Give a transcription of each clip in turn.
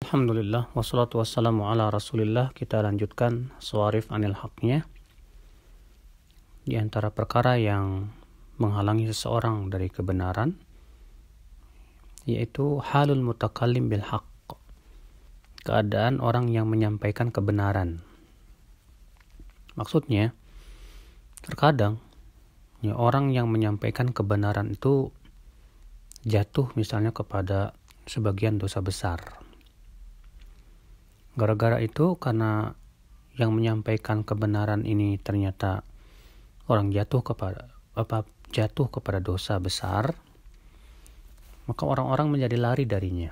Alhamdulillah, wassalatu wassalamu ala rasulillah. Kita lanjutkan Shawarif Anil Haqnya. Di antara perkara yang menghalangi seseorang dari kebenaran, yaitu halul mutakallim bil haqq, keadaan orang yang menyampaikan kebenaran. Maksudnya, terkadang orang yang menyampaikan kebenaran itu jatuh misalnya kepada sebagian dosa besar. Gara-gara itu, karena yang menyampaikan kebenaran ini ternyata orang jatuh kepada dosa besar, maka orang-orang menjadi lari darinya.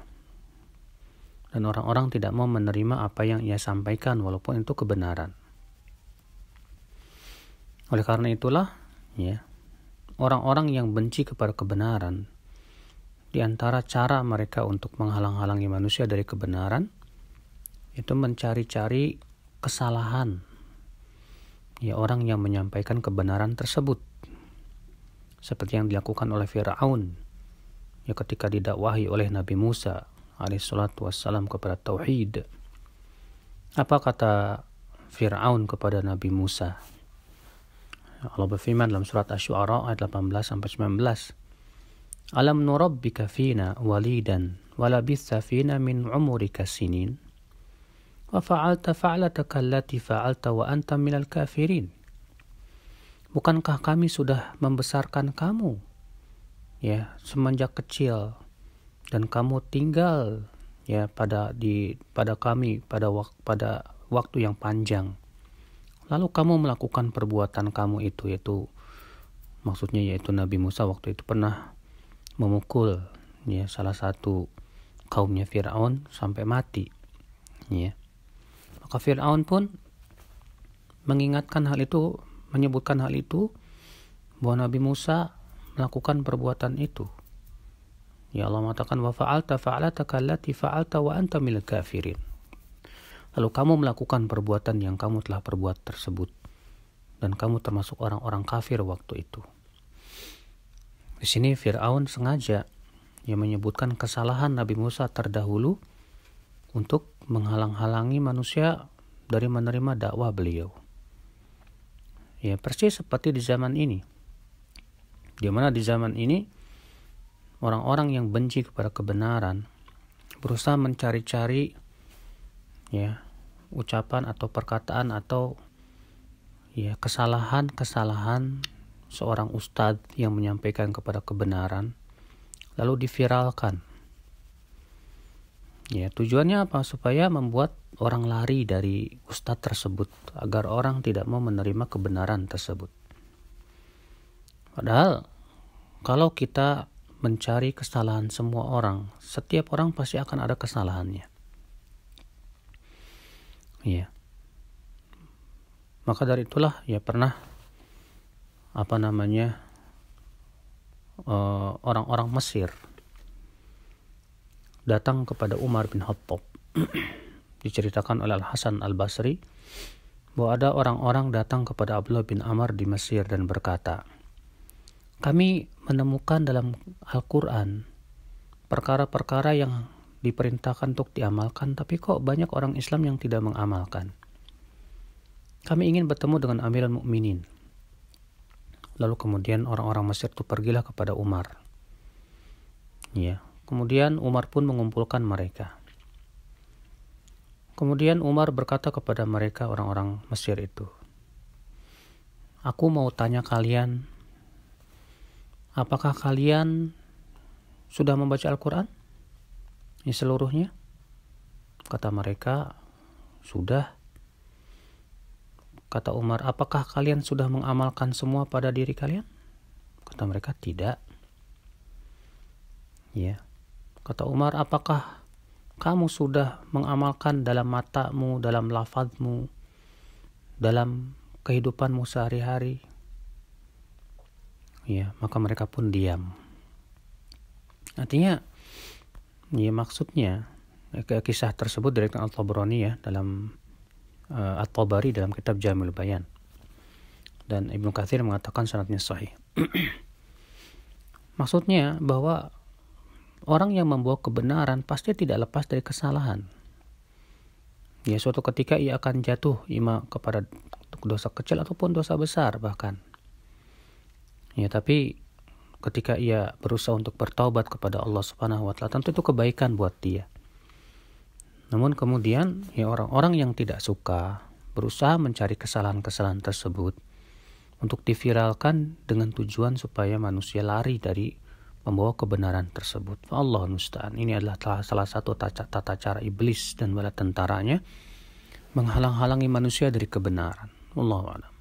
Dan orang-orang tidak mau menerima apa yang ia sampaikan walaupun itu kebenaran. Oleh karena itulah, orang-orang yang benci kepada kebenaran, di antara cara mereka untuk menghalang-halangi manusia dari kebenaran, itu mencari-cari kesalahan orang yang menyampaikan kebenaran tersebut, seperti yang dilakukan oleh Fir'aun ketika didakwahi oleh Nabi Musa alaihissalatu wassalam kepada tauhid. Apa kata Fir'aun kepada Nabi Musa? Allah berfirman dalam surat Asy-Syu'ara ayat 18-19, Alam nurabbika fina walidan walabitha fina min umurika sinin wa fa'alta fa'lataka allati fa'alta wa anta minal kafirin. Bukankah kami sudah membesarkan kamu semenjak kecil, dan kamu tinggal pada kami pada waktu yang panjang, lalu kamu melakukan perbuatan kamu itu, yaitu Nabi Musa waktu itu pernah memukul salah satu kaumnya Fir'aun sampai mati. Maka Fir'aun pun menyebutkan hal itu, bahwa Nabi Musa melakukan perbuatan itu. Allah mengatakan, wa fa'alta fa'lataka allati fa'alta wa anta minal kafirin. Lalu kamu melakukan perbuatan yang kamu telah perbuat tersebut, dan kamu termasuk orang-orang kafir waktu itu. Di sini Fir'aun sengaja menyebutkan kesalahan Nabi Musa terdahulu untuk menghalang-halangi manusia dari menerima dakwah beliau. Persis seperti di zaman ini, di mana di zaman ini orang-orang yang benci kepada kebenaran berusaha mencari-cari ucapan atau perkataan atau kesalahan seorang ustadz yang menyampaikan kepada kebenaran, lalu diviralkan. Tujuannya apa? Supaya membuat orang lari dari ustadz tersebut, agar orang tidak mau menerima kebenaran tersebut. Padahal kalau kita mencari kesalahan semua orang, setiap orang pasti akan ada kesalahannya. Maka dari itulah pernah orang-orang Mesir datang kepada Umar bin Khattab. Diceritakan oleh Al-Hasan Al-Basri bahwa ada orang-orang datang kepada Abdullah bin Amr di Mesir dan berkata, kami menemukan dalam Al-Quran perkara-perkara yang diperintahkan untuk diamalkan, tapi kok banyak orang Islam yang tidak mengamalkan. Kami ingin bertemu dengan Amirul Mukminin. Lalu kemudian orang-orang Mesir itu pergilah kepada Umar. Kemudian Umar pun mengumpulkan mereka. Kemudian Umar berkata kepada mereka, orang-orang Mesir itu, aku mau tanya kalian, apakah kalian sudah membaca Al-Quran? Seluruhnya? Kata mereka, sudah. Kata Umar, apakah kalian sudah mengamalkan semua pada diri kalian? Kata mereka, tidak. Kata Umar, apakah kamu sudah mengamalkan dalam matamu, dalam lafazmu, dalam kehidupanmu sehari-hari? Maka mereka pun diam. Artinya, maksudnya kisah tersebut dari Al-Tabrani dalam At-Tabari dalam kitab Jami'ul Bayan, dan Ibnu Katsir mengatakan sanadnya sahih. Maksudnya bahwa orang yang membawa kebenaran pasti tidak lepas dari kesalahan. Ya, suatu ketika ia akan jatuh ima kepada dosa kecil ataupun dosa besar bahkan. Ya, tapi ketika ia berusaha untuk bertaubat kepada Allah Subhanahu wa taala, tentu itu kebaikan buat dia. Namun kemudian ya orang-orang yang tidak suka berusaha mencari kesalahan-kesalahan tersebut untuk diviralkan dengan tujuan supaya manusia lari dari membawa kebenaran tersebut. Allah musta'an. Ini adalah salah satu tata cara iblis dan bala tentaranya menghalang-halangi manusia dari kebenaran. Wallahu a'lam.